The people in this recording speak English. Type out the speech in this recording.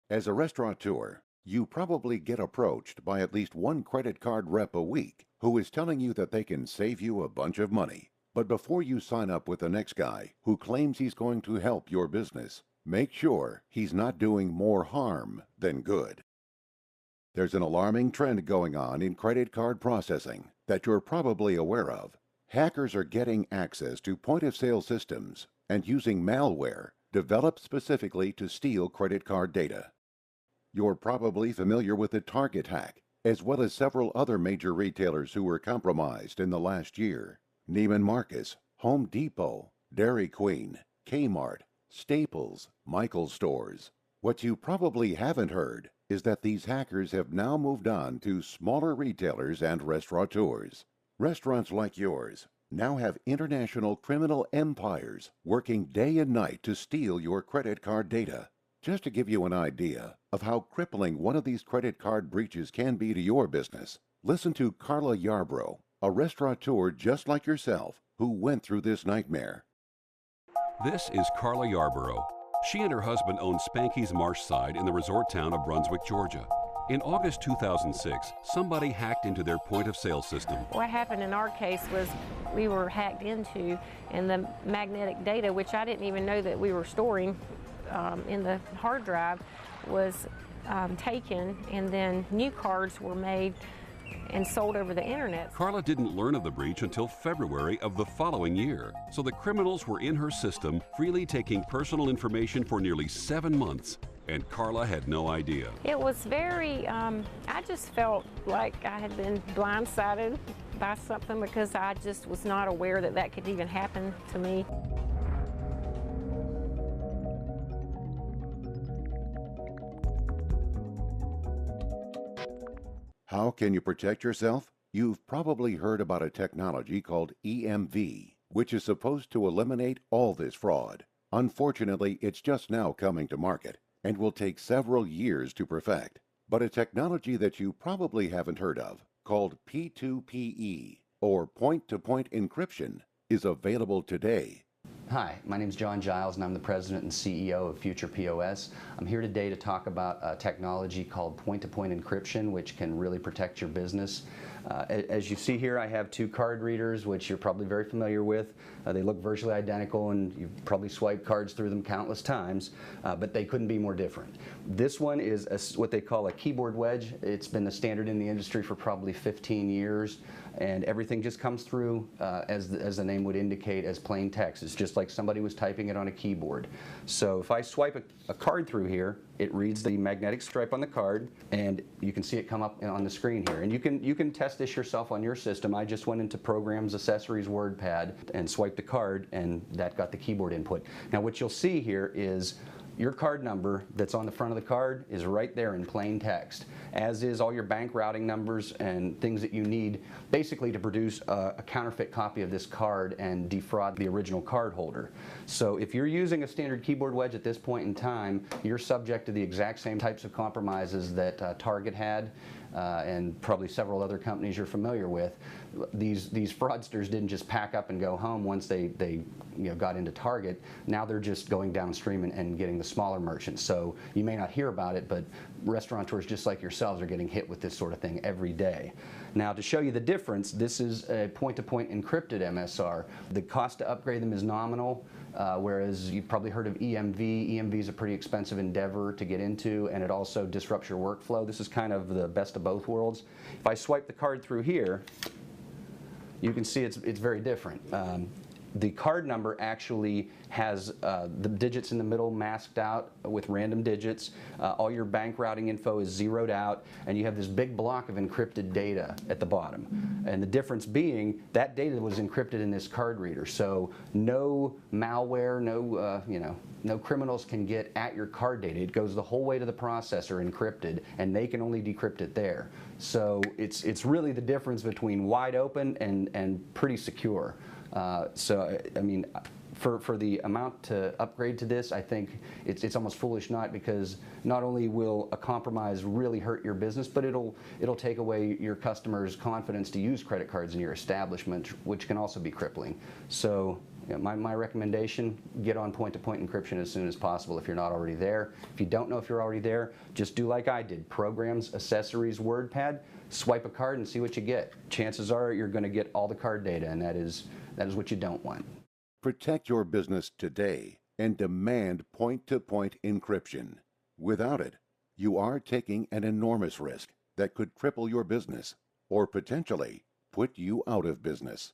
As a restaurateur, you probably get approached by at least one credit card rep a week who is telling you that they can save you a bunch of money. But before you sign up with the next guy who claims he's going to help your business, make sure he's not doing more harm than good. There's an alarming trend going on in credit card processing that you're probably aware of. Hackers are getting access to point-of-sale systems and using malware developed specifically to steal credit card data. You're probably familiar with the Target hack, as well as several other major retailers who were compromised in the last year. Neiman Marcus, Home Depot, Dairy Queen, Kmart, Staples, Michaels stores. What you probably haven't heard is that these hackers have now moved on to smaller retailers and restaurateurs. Restaurants like yours now have international criminal empires working day and night to steal your credit card data. Just to give you an idea of how crippling one of these credit card breaches can be to your business, listen to Carla Yarbrough, a restaurateur just like yourself who went through this nightmare. This is Carla Yarborough. She and her husband own Spanky's Marshside in the resort town of Brunswick, Georgia. In August 2006, somebody hacked into their point-of-sale system. What happened in our case was we were hacked into, and the magnetic data, which I didn't even know that we were storing in the hard drive, was taken, and then new cards were made and sold over the internet. Carla didn't learn of the breach until February of the following year, so the criminals were in her system, freely taking personal information for nearly 7 months, and Carla had no idea. It was very, I just felt like I had been blindsided by something because I just was not aware that that could even happen to me. How can you protect yourself? You've probably heard about a technology called EMV, which is supposed to eliminate all this fraud. Unfortunately, it's just now coming to market and will take several years to perfect. But a technology that you probably haven't heard of, called P2PE, or point-to-point encryption, is available today. Hi, my name is John Giles and I'm the President and CEO of Future POS. I'm here today to talk about a technology called point-to-point encryption, which can really protect your business. As you see here, I have two card readers, which you're probably very familiar with. They look virtually identical and you've probably swiped cards through them countless times, but they couldn't be more different. This one is what they call a keyboard wedge. It's been the standard in the industry for probably 15 years, and everything just comes through, as the name would indicate, as plain text. It's just like somebody was typing it on a keyboard. So if I swipe a card through here, it reads the magnetic stripe on the card, and you can see it come up on the screen here. And you can test this yourself on your system. I just went into Programs, Accessories, WordPad, and swiped the card, and that got the keyboard input. Now what you'll see here is your card number that's on the front of the card is right there in plain text, as is all your bank routing numbers and things that you need basically to produce a counterfeit copy of this card and defraud the original card holder. So if you're using a standard keyboard wedge at this point in time, you're subject to the exact same types of compromises that Target had, and probably several other companies you're familiar with. These fraudsters didn't just pack up and go home once they got into Target. Now they're just going downstream and getting the smaller merchants. So you may not hear about it, but restaurateurs just like yourselves are getting hit with this sort of thing every day. Now to show you the difference, this is a point-to-point encrypted MSR. The cost to upgrade them is nominal, whereas you've probably heard of EMV. EMV is a pretty expensive endeavor to get into, and it also disrupts your workflow. This is kind of the best of both worlds. If I swipe the card through here, you can see it's very different. The card number actually has the digits in the middle masked out with random digits. All your bank routing info is zeroed out, and you have this big block of encrypted data at the bottom. And the difference being that data was encrypted in this card reader, so no malware, no criminals can get at your card data. It goes the whole way to the processor encrypted, and they can only decrypt it there. So it's really the difference between wide open and pretty secure. So I mean, for the amount to upgrade to this, I think it's almost foolish not, because not only will a compromise really hurt your business, but it'll take away your customers' confidence to use credit cards in your establishment, which can also be crippling. So My recommendation, get on point-to-point encryption as soon as possible if you're not already there. If you don't know if you're already there, just do like I did. Programs, accessories, WordPad, swipe a card and see what you get. Chances are you're going to get all the card data, and that is what you don't want. Protect your business today and demand point-to-point encryption. Without it, you are taking an enormous risk that could cripple your business or potentially put you out of business.